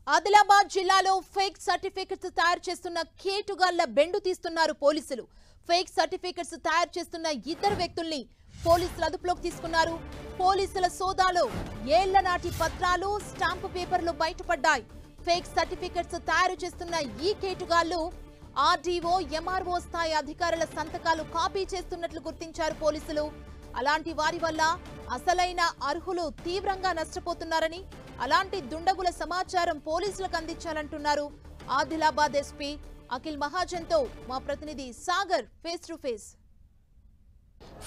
ఆదిలాబాద్ జిల్లాలో fake certificates తయారు చేస్తున్న కేటుగాళ్ల బెండు తీస్తున్నారు పోలీసులు. ఫేక్ సర్టిఫికెట్స్ తయారు చేస్తున్న ఇద్దరు వ్యక్తుల్ని పోలీసులు అదుపులోకి తీసుకున్నారు. పోలీసుల సోదాలో ఏళ్ల నాటి పత్రాలు, స్టాంపు పేపర్లు బయటపడ్డాయి. ఫేక్ సర్టిఫికెట్స్ తయారు చేస్తున్న ఈ కేటుగాళ్లు ఆర్డీఓ, ఎంఆర్ఓ స్థాయి అధికారుల సంతకాలు కాపీ చేస్తున్నట్లు గుర్తించారు పోలీసులు. అలాంటి వారి వల్ల అసలైన అర్హులు తీవ్రంగా నష్టపోతున్నారని, అలాంటి దుండగుల సమాచారం పోలీసులకు అందించాలంటున్నారు ఆదిలాబాద్ ఎస్పీ అఖిల్ మహాజన్తో మా ప్రతినిధి Sagar face to face.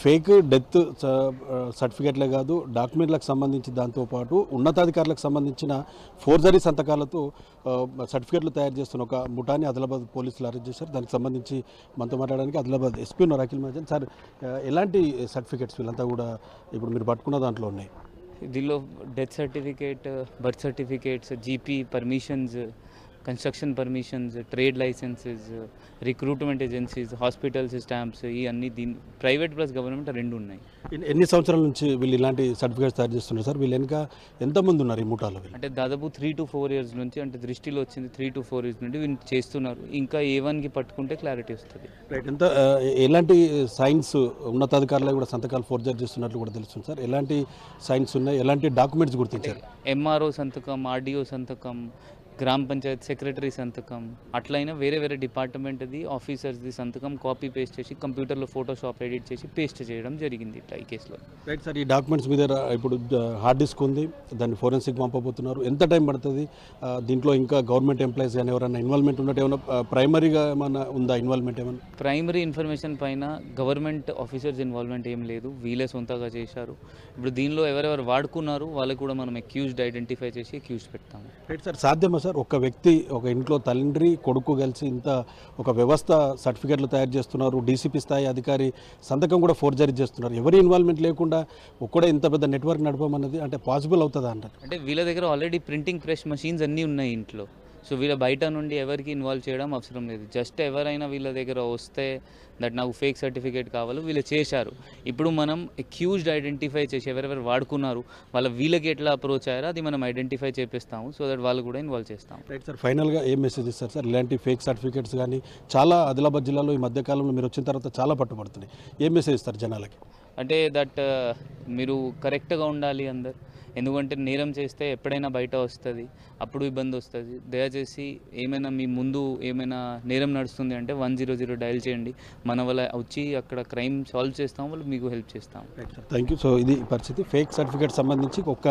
Fake death సర్టిఫికేట్లే కాదు, డాక్యుమెంట్లకు సంబంధించి దాంతోపాటు ఉన్నతాధికారులకు సంబంధించిన ఫోర్జరీ సంతకాలతో సర్టిఫికేట్లు తయారు చేస్తున్న ఒక ముఠాని ఆదిలాబాద్ పోలీసులు అరెస్ట్ చేశారు. దానికి సంబంధించి మనతో మాట్లాడడానికి ఆదిలాబాద్ ఎస్పీ ఉన్నారు అఖిల్ మహాజన్. సార్, ఎలాంటి సర్టిఫికేట్స్ వీళ్ళంతా కూడా ఇప్పుడు మీరు పట్టుకున్న దాంట్లో ఉన్నాయి? దీనిలో death certificate, birth certificates, GP permissions, construction permissions, trade licences, recruitment agencies, hospitals stamps, ఇవన్నీ ప్రైవేట్ ప్లస్ గవర్నమెంట్ రెండు ఉన్నాయి. ఎన్ని సంవత్సరాల నుంచి వీళ్ళు ఇలాంటి సర్టిఫికేట్స్ తయారు చేస్తున్నారు సార్? వీళ్ళు వెనుక ఎంతమంది ఉన్నారు ఈ ముఠాలో? అంటే దాదాపు 3 to 4 years నుంచి, అంటే దృష్టిలో వచ్చింది 3 to 4 years నుండి వీళ్ళు చేస్తున్నారు. ఇంకా A1కి పట్టుకుంటే క్లారిటీ వస్తుంది. రైట్. ఎలాంటి సైన్స్ ఉన్నతాధికారులు కూడా సంతకాలు ఫోర్జరీ చేస్తున్నట్లు కూడా తెలుస్తుంది సార్. ఎలాంటి సైన్స్ ఉన్నాయి, ఎలాంటి డాక్యుమెంట్స్ గుర్తించారు? ఎంఆర్ఓ సంతకం, ఆర్డీఓ సంతకం, గ్రామ పంచాయత్ సెక్రటరీ సంతకం, అట్లయినా వేరే వేరే డిపార్ట్మెంట్ది ఆఫీసర్స్ది సంతకం కాపీ పేస్ట్ చేసి కంప్యూటర్లో ఫోటోషాప్ ఎడిట్ చేసి పేస్ట్ చేయడం జరిగింది ఇట్లా ఈ కేసులో. రైట్ సార్, ఈ డాక్యుమెంట్స్ మీద ఇప్పుడు హార్డ్ డిస్క్ ఉంది, దాన్ని ఫోరెన్సిక్ పంపబోతున్నారు. ఎంత టైం పడుతుంది? దీంట్లో ఇంకా గవర్నమెంట్ ఎంప్లాయీస్ కానీ ఎవరైనా ఇన్వాల్వ్మెంట్ ఉన్నట్టు ఏమైనా ప్రైమరీగా ఏమైనా ఉందా ఇన్వాల్వ్మెంట్? ఏమైనా ప్రైమరీ ఇన్ఫర్మేషన్ పైన గవర్నమెంట్ ఆఫీసర్స్ ఇన్వాల్వ్మెంట్ ఏం లేదు, వీళ్ళే సొంతగా చేశారు. ఇప్పుడు దీనిలో ఎవరెవరు వాడుకున్నారు వాళ్ళకు కూడా మనం అక్యూజ్డ్ ఐడెంటిఫై చేసి అక్యూజ్ పెడతాము. రైట్ సార్, సాధ్యమా సార్ ఒక వ్యక్తి, ఒక ఇంట్లో తండ్రి కొడుకు కలిసి ఇంత ఒక వ్యవస్థ సర్టిఫికేట్లు తయారు చేస్తున్నారు, డీసీపీ స్థాయి అధికారి సంతకం కూడా ఫోర్జరీ చేస్తున్నారు, ఎవరి ఇన్వాల్వ్మెంట్ లేకుండా ఒక్కడే ఇంత పెద్ద నెట్వర్క్ నడపమన్నది అంటే పాసిబుల్ అవుతుందా అంటారు? అంటే వీళ్ళ దగ్గర ఆల్రెడీ ప్రింటింగ్ ప్రెస్ మెషిన్స్ అన్నీ ఉన్నాయి ఇంట్లో. సో వీళ్ళ బయట నుండి ఎవరికి ఇన్వాల్వ్ చేయడం అవసరం లేదు. జస్ట్ ఎవరైనా వీళ్ళ దగ్గర వస్తే దట్ నాకు ఫేక్ సర్టిఫికేట్ కావాలి, వీళ్ళు చేశారు. ఇప్పుడు మనం అక్యూజ్డ్ ఐడెంటిఫై చేసి ఎవరెవరు వాడుకున్నారు వీళ్ళకి ఎట్లా అప్రోచ్ అయ్యారో అది మనం ఐడెంటిఫై చేపిస్తాము. సో దట్ వాళ్ళు కూడా ఇన్వాల్వ్ చేస్తాము. రైట్ సార్, ఫైనల్గా ఏం మెసేజ్ ఇస్తారు సార్? ఇలాంటి ఫేక్ సర్టిఫికేట్స్ కానీ చాలా ఆదిలాబాద్ జిల్లాలో ఈ మధ్యకాలంలో మీరు వచ్చిన తర్వాత చాలా పట్టుబడుతున్నాయి. ఏం మెసేజ్ ఇస్తారు జనాలకి? అంటే దట్ మీరు కరెక్ట్గా ఉండాలి అందరు, ఎందుకంటే నేరం చేస్తే ఎప్పుడైనా బయట వస్తుంది, అప్పుడు ఇబ్బంది వస్తుంది. దయచేసి ఏమైనా మీ ముందు ఏమైనా నేరం నడుస్తుంది అంటే 100 డయల్ చేయండి, మన వల్ల వచ్చి అక్కడ క్రైమ్ సాల్వ్ చేస్తాం, వాళ్ళు మీకు హెల్ప్ చేస్తాం. Thank you. సో ఇది పరిస్థితి. ఫేక్ సర్టిఫికేట్ సంబంధించి ఒక్క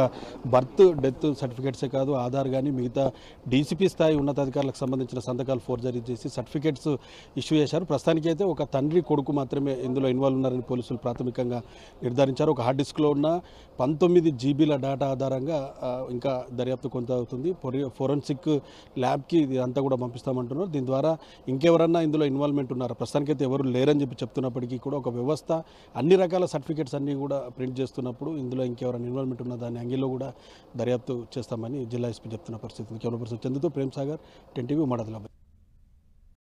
బర్త్ డెత్ సర్టిఫికేట్సే కాదు, ఆధార్ కానీ మిగతా డీసీపీ స్థాయి ఉన్నతాధికారులకు సంబంధించిన సంతకాలు ఫోర్జరీ చేసి సర్టిఫికేట్స్ ఇష్యూ చేశారు. ప్రస్తుతానికి అయితే ఒక తండ్రి కొడుకు మాత్రమే ఇందులో ఇన్వాల్వ్ ఉన్నారని పోలీసులు ప్రాథమికంగా నిర్ధారించారు. ఒక హార్డ్ డిస్క్లో ఉన్న 19 GB డేటా ఆధారంగా ఇంకా దర్యాప్తు కొనసాగుతుంది. ఫోరెన్సిక్ ల్యాబ్కి ఇది అంతా కూడా పంపిస్తామంటున్నారు. దీని ద్వారా ఇంకెవరన్నా ఇందులో ఇన్వాల్వ్మెంట్ ఉన్నారా? ప్రస్తుతానికైతే ఎవరు లేరని చెప్పి చెప్తున్నప్పటికీ కూడా ఒక వ్యవస్థ అన్ని రకాల సర్టిఫికేట్స్ అన్నీ కూడా ప్రింట్ చేస్తున్నప్పుడు ఇందులో ఇంకెవరైనా ఇన్వాల్వ్మెంట్ ఉన్న దాని యాంగిల్లో కూడా దర్యాప్తు చేస్తామని జిల్లా ఎస్పీ చెప్తున్న పరిస్థితి. కెమెరా పర్సన్ చందుతో ప్రేమ్ సాగర్, 10 TV, ఆదిలాబాద్.